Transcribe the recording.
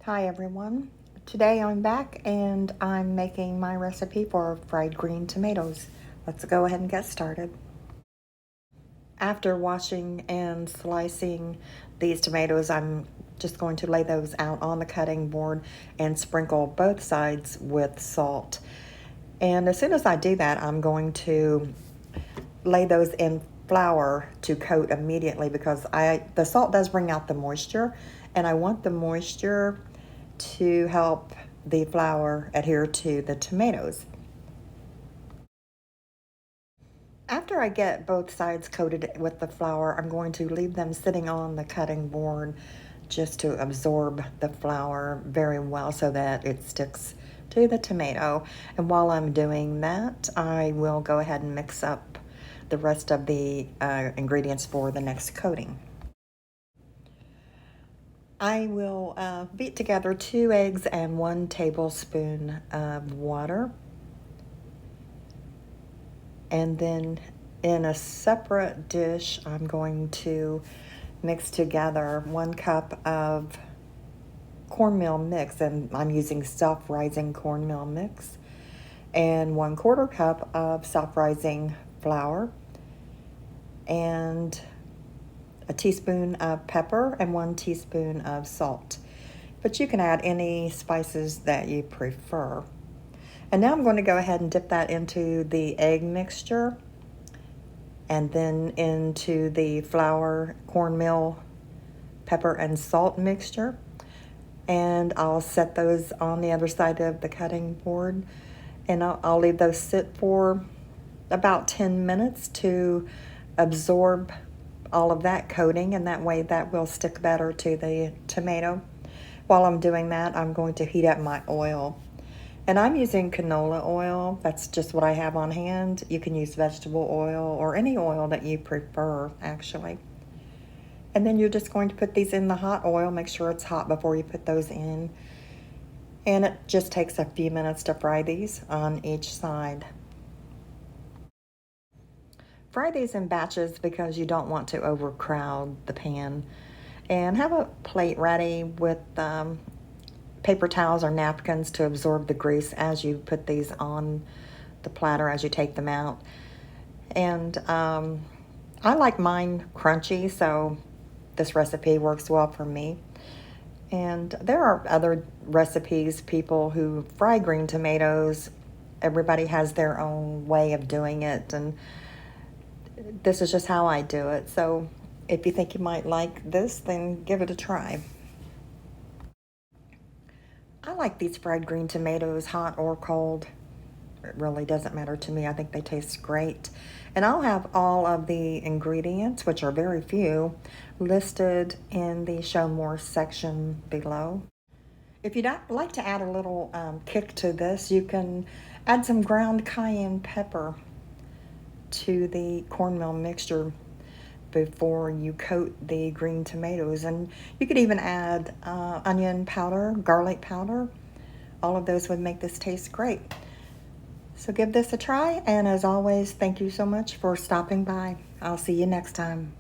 Hi everyone. Today I'm back and I'm making my recipe for fried green tomatoes. Let's go ahead and get started. After washing and slicing these tomatoes, I'm just going to lay those out on the cutting board and sprinkle both sides with salt. And as soon as I do that, I'm going to lay those in flour to coat immediately because the salt does bring out the moisture, and I want the moisture to help the flour adhere to the tomatoes. After I get both sides coated with the flour, I'm going to leave them sitting on the cutting board just to absorb the flour very well so that it sticks to the tomato. And while I'm doing that, I will go ahead and mix up the rest of the ingredients for the next coating. I will beat together 2 eggs and 1 tablespoon of water. And then in a separate dish, I'm going to mix together 1 cup of cornmeal mix, and I'm using self-rising cornmeal mix, and 1/4 cup of self-rising flour, and a teaspoon of pepper and 1 teaspoon of salt. But you can add any spices that you prefer. And now I'm going to go ahead and dip that into the egg mixture and then into the flour, cornmeal, pepper, and salt mixture. And I'll set those on the other side of the cutting board, and I'll leave those sit for about 10 minutes to absorb all of that coating, and that way that will stick better to the tomato. While I'm doing that, I'm going to heat up my oil. And I'm using canola oil. That's just what I have on hand. You can use vegetable oil or any oil that you prefer, actually. And then you're just going to put these in the hot oil. Make sure it's hot before you put those in. And it just takes a few minutes to fry these on each side. Fry these in batches because you don't want to overcrowd the pan. And have a plate ready with paper towels or napkins to absorb the grease as you put these on the platter, as you take them out. And I like mine crunchy, so this recipe works well for me. And there are other recipes, people who fry green tomatoes. Everybody has their own way of doing it, and this is just how I do it. So if you think you might like this, then give it a try. I like these fried green tomatoes hot or cold. It really doesn't matter to me. I think they taste great. And I'll have all of the ingredients, which are very few, listed in the Show More section below. If you'd like to add a little kick to this, you can add some ground cayenne pepper to the cornmeal mixture before you coat the green tomatoes. And you could even add onion powder, garlic powder. All of those would make this taste great. So give this a try, and as always, thank you so much for stopping by. I'll see you next time.